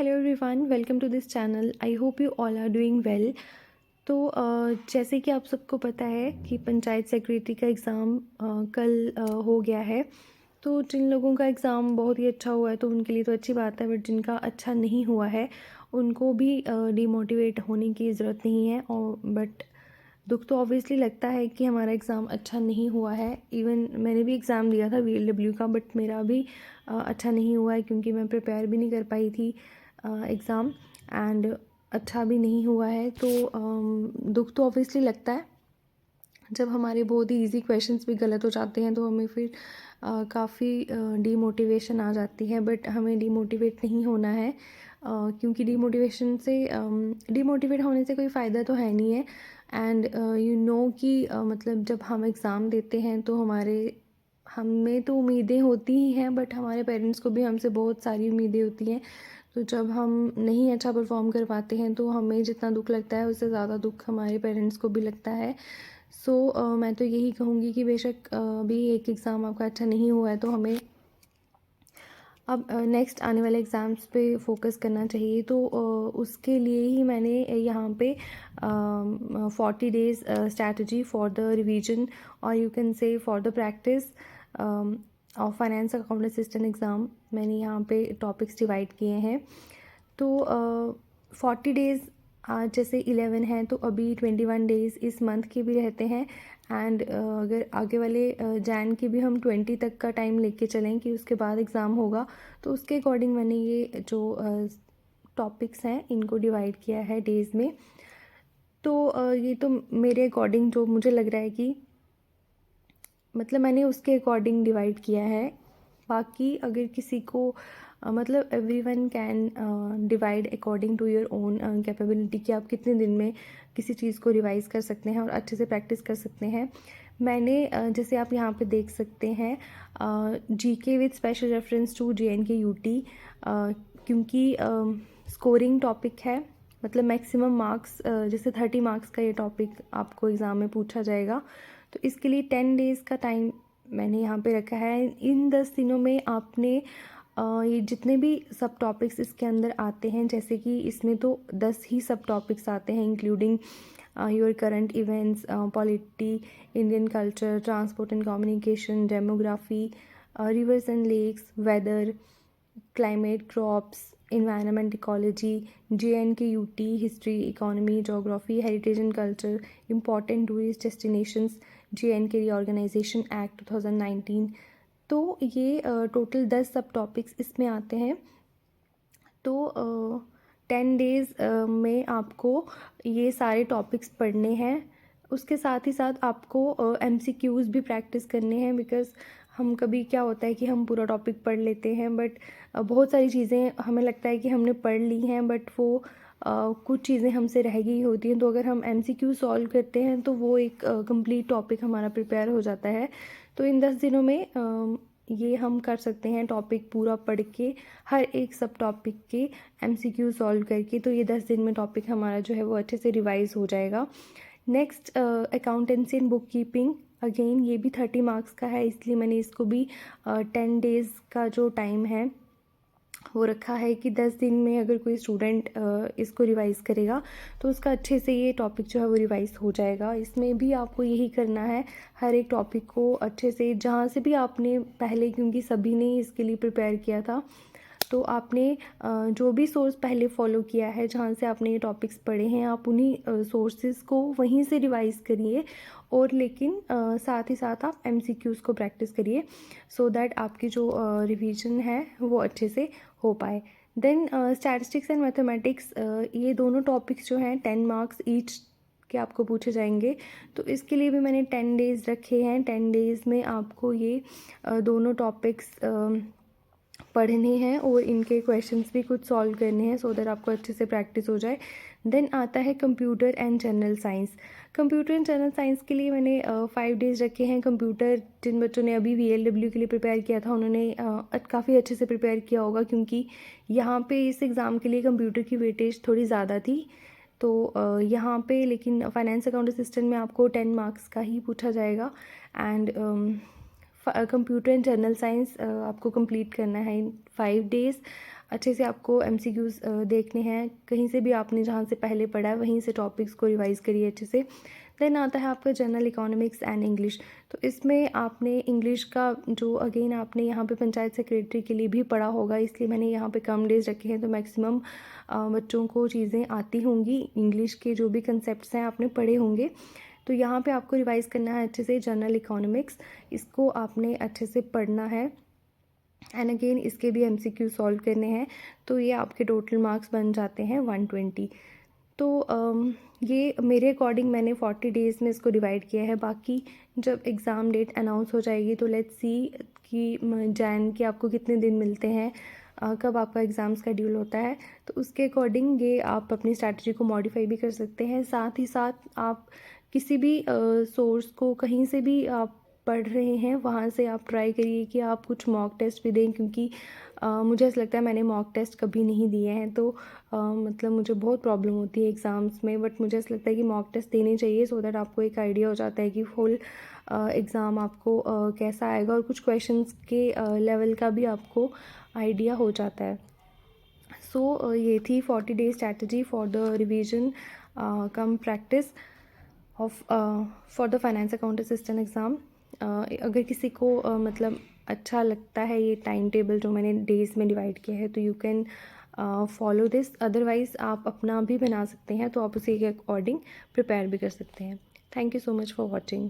Hello everyone, welcome to this channel. I hope you all are doing well. तो जैसे कि आप सबको पता है कि पंचायत सेक्रेटरी का एग्ज़ाम कल हो गया है। तो जिन लोगों का एग्ज़ाम बहुत ही अच्छा हुआ है तो उनके लिए तो अच्छी बात है, बट जिनका अच्छा नहीं हुआ है उनको भी डिमोटिवेट होने की ज़रूरत नहीं है। और बट दुख तो ऑब्वियसली लगता है कि हमारा एग्ज़ाम अच्छा नहीं हुआ है। इवन मैंने भी एग्ज़ाम दिया था VLW का, बट मेरा भी अच्छा नहीं हुआ है क्योंकि मैं प्रिपेयर भी नहीं कर पाई थी एग्ज़ाम, एंड अच्छा भी नहीं हुआ है। तो दुख तो ऑब्वियसली लगता है जब हमारे बहुत ही इजी क्वेश्चंस भी गलत हो जाते हैं, तो हमें फिर काफ़ी डीमोटिवेशन आ जाती है। बट हमें डीमोटिवेट नहीं होना है, क्योंकि डीमोटिवेट होने से कोई फ़ायदा तो है नहीं है। एंड यू नो कि मतलब जब हम एग्ज़ाम देते हैं तो हमें तो उम्मीदें होती ही हैं, बट हमारे पेरेंट्स को भी हमसे बहुत सारी उम्मीदें होती हैं। तो जब हम नहीं अच्छा परफॉर्म कर पाते हैं तो हमें जितना दुख लगता है उससे ज़्यादा दुख हमारे पेरेंट्स को भी लगता है। सो मैं तो यही कहूँगी कि बेशक अभी एक एग्ज़ाम आपका अच्छा नहीं हुआ है तो हमें अब नेक्स्ट आने वाले एग्ज़ाम्स पे फोकस करना चाहिए। तो उसके लिए ही मैंने यहाँ पे 40 days strategy for the revision, और you can say for the practice of finance account assistant exam, मैंने यहाँ पे टॉपिक्स डिवाइड किए हैं। तो 40 डेज़ आज जैसे 11 हैं तो अभी 21 डेज़ इस मंथ के भी रहते हैं। एंड अगर आगे वाले जैन की भी हम 20 तक का टाइम लेके चलें कि उसके बाद एग्ज़ाम होगा, तो उसके अकॉर्डिंग मैंने ये जो टॉपिक्स हैं इनको डिवाइड किया है डेज़ में। तो ये तो मेरे अकॉर्डिंग जो मुझे लग रहा है कि मतलब मैंने उसके अकॉर्डिंग डिवाइड किया है। बाकी अगर किसी को मतलब everyone can divide according to your own capability कि आप कितने दिन में किसी चीज़ को रिवाइज़ कर सकते हैं और अच्छे से प्रैक्टिस कर सकते हैं। मैंने जैसे आप यहाँ पे देख सकते हैं GK with special reference to JNK UT, क्योंकि स्कोरिंग टॉपिक है, मतलब मैक्सिमम मार्क्स जैसे 30 मार्क्स का ये टॉपिक आपको एग्ज़ाम में पूछा जाएगा। तो इसके लिए 10 डेज़ का टाइम मैंने यहाँ पे रखा है। इन 10 दिनों में आपने ये जितने भी सब टॉपिक्स इसके अंदर आते हैं, जैसे कि इसमें तो 10 ही सब टॉपिक्स आते हैं including your current events, polity, Indian culture, transport and communication, demography, rivers and lakes, weather, climate, crops, environment, ecology, JNK UT, history, economy, geography, heritage and culture, important tourist destinations, JNK Reorganization Act 2019। तो ये total 10 सब topics इसमें आते हैं। तो 10 days में आपको ये सारे टॉपिक्स पढ़ने हैं। उसके साथ ही साथ आपको MCQs भी प्रैक्टिस करने हैं, बिकॉज़ हम कभी क्या होता है कि हम पूरा टॉपिक पढ़ लेते हैं, बट बहुत सारी चीज़ें हमें लगता है कि हमने पढ़ ली हैं, बट वो कुछ चीज़ें हमसे रह गई होती हैं। तो अगर हम MCQ सॉल्व करते हैं तो वो एक कंप्लीट टॉपिक हमारा प्रिपेयर हो जाता है। तो इन 10 दिनों में ये हम कर सकते हैं टॉपिक पूरा पढ़ के, हर एक सब टॉपिक के MCQ सॉल्व करके। तो ये 10 दिन में टॉपिक हमारा जो है वो अच्छे से रिवाइज हो जाएगा। Next accountancy and book keeping, again ये भी 30 मार्क्स का है, इसलिए मैंने इसको भी 10 डेज़ का जो टाइम है वो रखा है कि 10 दिन में अगर कोई स्टूडेंट इसको रिवाइज़ करेगा तो उसका अच्छे से ये टॉपिक जो है वो रिवाइज़ हो जाएगा। इसमें भी आपको यही करना है, हर एक टॉपिक को अच्छे से जहाँ से भी आपने पहले, क्योंकि सभी ने इसके लिए प्रिपेयर किया था, तो आपने जो भी सोर्स पहले फॉलो किया है, जहाँ से आपने ये टॉपिक्स पढ़े हैं, आप उन्हीं सोर्सेज को वहीं से रिवाइज़ करिए। और लेकिन साथ ही साथ आप MCQs को प्रैक्टिस करिए, सो दैट आपकी जो रिवीजन है वो अच्छे से हो पाए। देन स्टैटिस्टिक्स एंड मैथमेटिक्स, ये दोनों टॉपिक्स जो हैं 10 मार्क्स ईच के आपको पूछे जाएंगे। तो इसके लिए भी मैंने 10 डेज़ रखे हैं। 10 डेज़ में आपको ये दोनों टॉपिक्स पढ़ने हैं और इनके क्वेश्चंस भी कुछ सॉल्व करने हैं, सो दैट आपको अच्छे से प्रैक्टिस हो जाए। देन आता है computer and general science. Computer and general science के लिए मैंने 5 डेज़ रखे हैं। कंप्यूटर जिन बच्चों ने अभी VLW के लिए प्रिपेयर किया था उन्होंने काफ़ी अच्छे से प्रिपेयर किया होगा, क्योंकि यहाँ पे इस एग्ज़ाम के लिए कंप्यूटर की वेटेज थोड़ी ज़्यादा थी। तो यहाँ पे लेकिन फाइनेंस अकाउंट असिस्टेंट में आपको 10 मार्क्स का ही पूछा जाएगा। And computer and general science आपको कंप्लीट करना है इन 5 डेज़। अच्छे से आपको MCQs देखने हैं, कहीं से भी आपने जहाँ से पहले पढ़ा है वहीं से टॉपिक्स को रिवाइज़ करिए अच्छे से। देन आता है आपका जनरल इकोनॉमिक्स एंड इंग्लिश। तो इसमें आपने इंग्लिश का जो अगेन आपने यहाँ पे पंचायत सेक्रेटरी के लिए भी पढ़ा होगा, इसलिए मैंने यहाँ पे कम डेज़ रखे हैं, तो मैक्सिमम बच्चों को चीज़ें आती होंगी, इंग्लिश के जो भी कंसेप्ट्स हैं आपने पढ़े होंगे। तो यहाँ पे आपको रिवाइज़ करना है अच्छे से जनरल इकोनॉमिक्स, इसको आपने अच्छे से पढ़ना है एंड अगेन इसके भी MCQ सॉल्व करने हैं। तो ये आपके टोटल मार्क्स बन जाते हैं 120। तो ये मेरे अकॉर्डिंग मैंने 40 डेज़ में इसको डिवाइड किया है। बाकी जब एग्ज़ाम डेट अनाउंस हो जाएगी तो लेट्स सी कि जैन के आपको कितने दिन मिलते हैं, कब आपका एग्ज़ाम शेड्यूल होता है, तो उसके अकॉर्डिंग ये आप अपनी स्ट्रैटेजी को मॉडिफाई भी कर सकते हैं। साथ ही साथ आप किसी भी सोर्स को कहीं से भी आप पढ़ रहे हैं वहाँ से आप ट्राई करिए कि आप कुछ मॉक टेस्ट भी दें, क्योंकि मुझे ऐसा लगता है मैंने मॉक टेस्ट कभी नहीं दिए हैं, तो मतलब मुझे बहुत प्रॉब्लम होती है एग्ज़ाम्स में, बट मुझे ऐसा लगता है कि मॉक टेस्ट देने चाहिए सो दैट आपको एक आइडिया हो जाता है कि फुल एग्ज़ाम आपको कैसा आएगा, और कुछ क्वेश्चंस के लेवल का भी आपको आइडिया हो जाता है। सो ये थी 40 day strategy for the revision come practice of for the finance account assistant exam. अगर किसी को मतलब अच्छा लगता है ये टाइम टेबल जो मैंने डेज़ में डिवाइड किया है, तो you can follow this, otherwise आप अपना भी बना सकते हैं, तो आप उसी के अकॉर्डिंग प्रिपेयर भी कर सकते हैं। Thank you so much for watching.